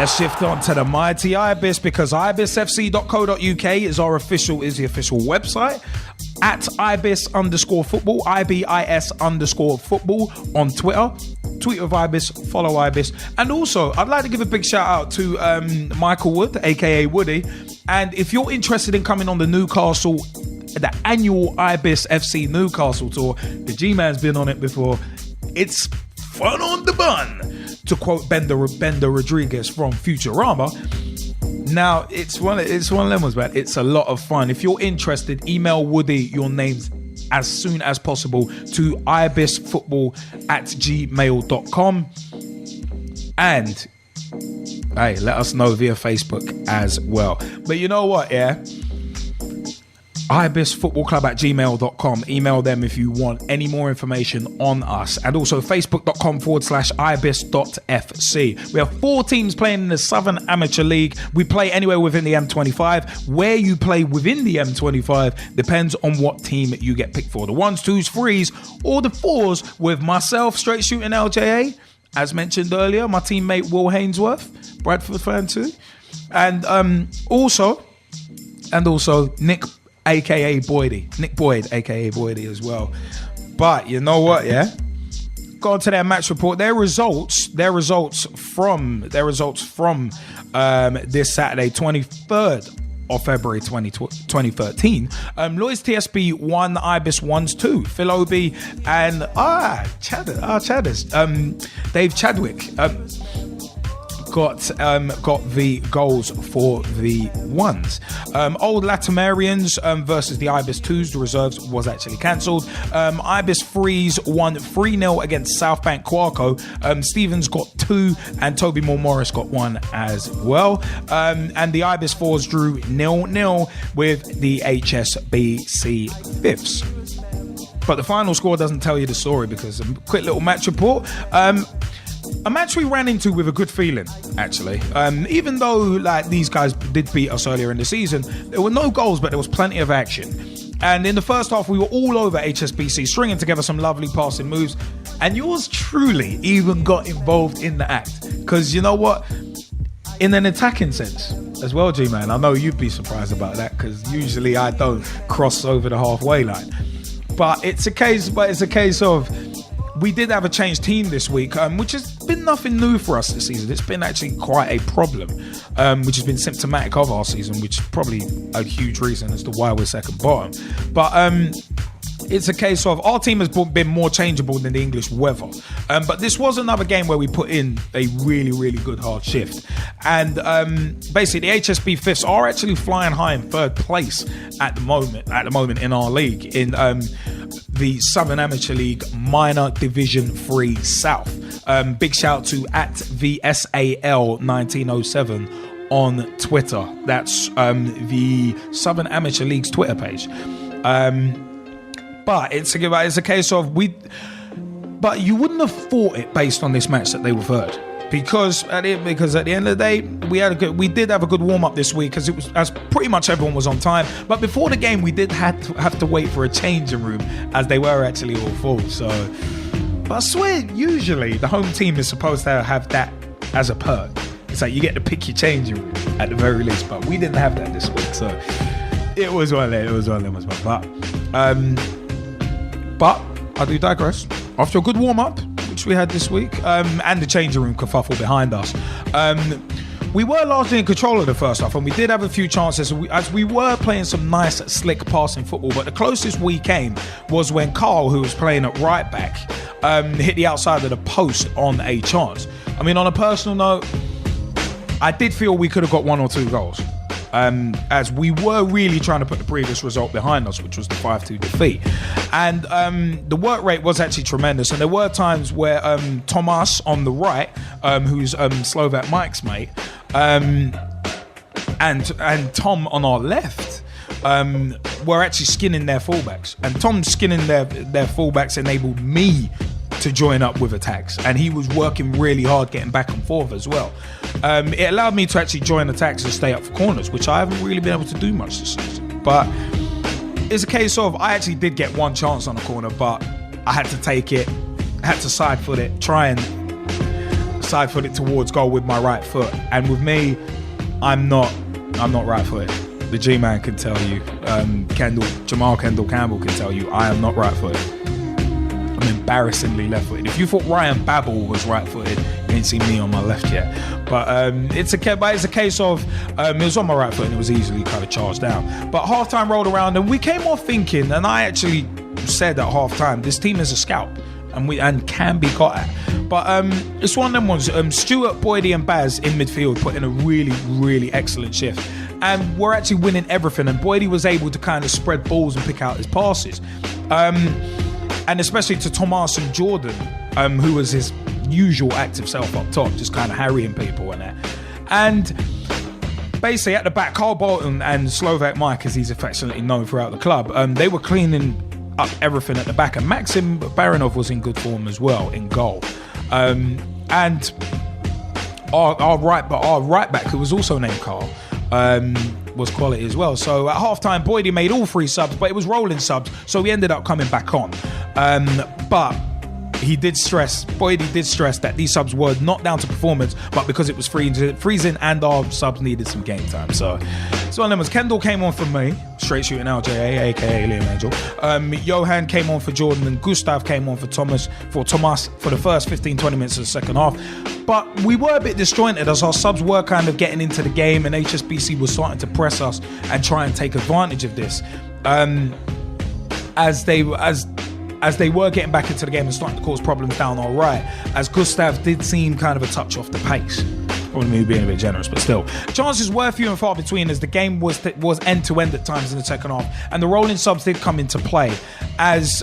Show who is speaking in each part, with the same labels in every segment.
Speaker 1: Let's shift on to the mighty Ibis, because ibisfc.co.uk is the official website. At Ibis_football, IBIS_football on Twitter. Tweet with Ibis, follow Ibis. And also, I'd like to give a big shout out to Michael Wood, aka Woody. And if you're interested in coming on the annual Ibis FC Newcastle tour, the G-Man's been on it before. It's fun on the bun, to quote Bender Rodriguez from Futurama. Now, it's one of them ones, man. It's a lot of fun. If you're interested, email Woody your names as soon as possible to ibisfootball@gmail.com. And, hey, let us know via Facebook as well. But you know what, yeah? ibisfootballclub@gmail.com. Email them if you want any more information on us. And also facebook.com/ibis.fc. We have 4 teams playing in the Southern Amateur League. We play anywhere within the M25. Where you play within the M25 depends on what team you get picked for. The 1s, 2s, 3s, or the 4s with myself, Straight Shootin LJA. As mentioned earlier, my teammate Will Hainsworth, Bradford fan too. And also Nick aka Boydie, Nick Boyd, aka Boydie as well. But you know what, yeah? Go on to their match report. Their results from this Saturday, 23rd of February 2013. Lloyds TSB 1, Ibis 1s 2. Phil Obi and Chadders. Dave Chadwick got the goals for the 1s. Old Latimarians versus the Ibis 2s. The reserves was actually cancelled. Ibis 3s won 3-0 against Southbank Quarko. Stevens got 2 and Toby Moore Morris got 1 as well. And the Ibis 4s drew 0-0 with the HSBC 5ths. But the final score doesn't tell you the story, because a quick little match report. A match we ran into with a good feeling, actually. Even though like these guys did beat us earlier in the season, there were no goals, but there was plenty of action. And in the first half, we were all over HSBC, stringing together some lovely passing moves. And yours truly even got involved in the act. Because you know what? In an attacking sense as well, G-Man, I know you'd be surprised about that, because usually I don't cross over the halfway line. But it's a case of... We did have a changed team this week, which has been nothing new for us this season. It's been actually quite a problem, which has been symptomatic of our season, which is probably a huge reason as to why we're second bottom. But it's a case of our team has been more changeable than the English weather. But this was another game where we put in a really, really good hard shift. And basically, the HSB 5ths are actually flying high in 3rd place at the moment in our league, in the Southern Amateur League Minor Division 3 South. Big shout to @VSAL1907 on Twitter. That's the Southern Amateur League's Twitter page. But it's a case of but you wouldn't have thought it based on this match that they were 3rd. Because at the end of the day, we did have a good warm-up this week, as pretty much everyone was on time. But before the game, we did have to wait for a changing room, as they were actually all full. So, but I swear, usually the home team is supposed to have that as a perk. It's like you get to pick your changing room at the very least. But we didn't have that this week, so it was one of them. But I do digress. After a good warm-up, which we had this week, and the changing room kerfuffle behind us, we were largely in control of the first half, and we did have a few chances as we were playing some nice, slick passing football. But the closest we came was when Carl, who was playing at right back, hit the outside of the post on a chance. I mean, on a personal note, I did feel we could have got 1 or 2 goals. As we were really trying to put the previous result behind us, which was the 5-2 defeat. And the work rate was actually tremendous. And there were times where Tomas on the right, who's Slovak Mike's mate, and Tom on our left, were actually skinning their fullbacks. And Tom skinning their fullbacks enabled me to join up with attacks, and he was working really hard getting back and forth as well. It allowed me to actually join attacks and stay up for corners, which I haven't really been able to do much this season. But it's a case of I actually did get 1 chance on a corner, but I had to take it, I had to side foot it, try and side footed towards goal with my right foot. And with me, I'm not right footed. The G-Man can tell you. Jamal Kendall Campbell can tell you I am not right footed. I'm embarrassingly left footed. If you thought Ryan Babel was right footed, you ain't seen me on my left yet. But it's a case of it was on my right foot and it was easily kind of charged down. But halftime rolled around and we came off thinking, and I actually said at halftime, this team is a scalp and can be got at. But it's one of them ones. Stuart, Boydie and Baz in midfield put in a really, really excellent shift. And we're actually winning everything. And Boydie was able to kind of spread balls and pick out his passes. And especially to Tomas and Jordan, who was his usual active self up top, just kind of harrying people and that. And basically at the back, Carl Bolton and Slovak Mike, as he's affectionately known throughout the club, they were cleaning up everything at the back. And Maxim Baranov was in good form as well in goal. And our right back, who was also named Carl, was quality as well. So at halftime, Boydie made all 3 subs, but it was rolling subs, so he ended up coming back on. But Boydie did stress that these subs were not down to performance, but because it was freezing and our subs needed some game time. So one of them was Kendall came on for me, Straight Shootin LJA, aka Liam Angel. Johan came on for Jordan, and Gustav came on for Thomas for the first 15-20 minutes of the second half. But we were a bit disjointed as our subs were kind of getting into the game, and HSBC was starting to press us and try and take advantage of this. As they were getting back into the game and starting to cause problems down our right, as Gustav did seem kind of a touch off the pace. Probably me being a bit generous, but still. Chances were few and far between as the game was end-to-end at times in the second half, and the rolling subs did come into play as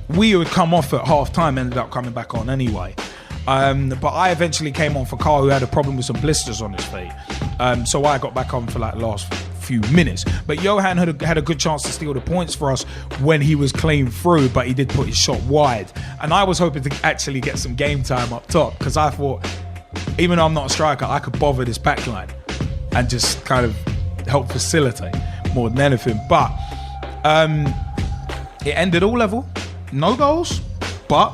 Speaker 1: we would come off at half-time, ended up coming back on anyway. But I eventually came on for Carl, who had a problem with some blisters on his feet. So I got back on for like the last few minutes. But Johan had a good chance to steal the points for us when he was clean through, but he did put his shot wide. And I was hoping to actually get some game time up top, because I thought, even though I'm not a striker, I could bother this back line and just kind of help facilitate more than anything. But it ended all level, no goals, but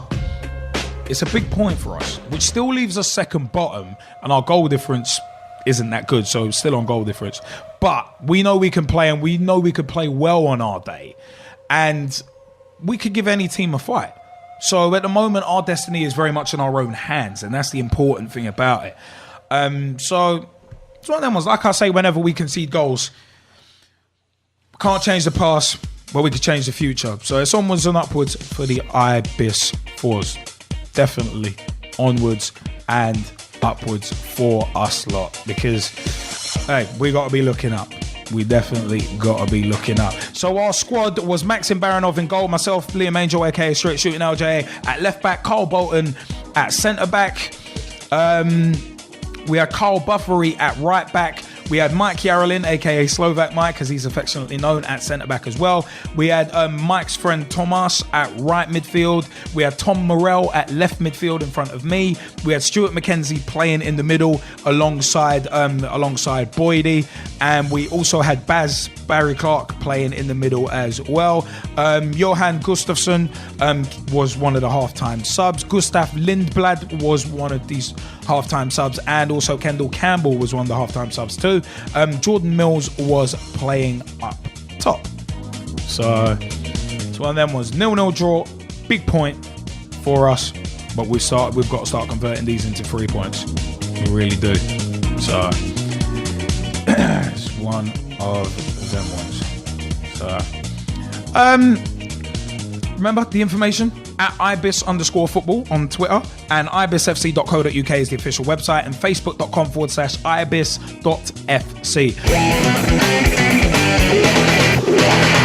Speaker 1: it's a big point for us, which still leaves us second bottom, and our goal difference isn't that good, so still on goal difference. But we know we can play, and we know we could play well on our day, and we could give any team a fight. So at the moment, our destiny is very much in our own hands, and that's the important thing about it. So it's one of them ones, like I say, whenever we concede goals, can't change the past, but we can change the future. So it's onwards and upwards for the Ibis Fours. Definitely onwards and upwards for us lot, because hey, we got to be looking up. We definitely got to be looking up. So our squad was Maxim Baranov in goal, myself, Liam Angel, aka Straight Shootin LJA at left back, Carl Bolton at centre back. We had Carl Buffery at right back. We had Mike Yarrelin, aka Slovak Mike, as he's affectionately known, at centre back as well. We had Mike's friend Tomas at right midfield. We had Tom Morell at left midfield in front of me. We had Stuart McKenzie playing in the middle alongside Boydie, and we also had Barry Clark playing in the middle as well. Johan Gustafsson was one of the halftime subs. Gustav Lindblad was one of these halftime subs, and also Kendall Campbell was one of the halftime subs too. Jordan Mills was playing up top. So it's one of them was 0-0 draw, big point for us, but we've got to start converting these into 3 points. We really do. So it's one of them ones. So remember the information at Ibis_football on Twitter, and ibisfc.co.uk is the official website, and facebook.com/ibis.fc.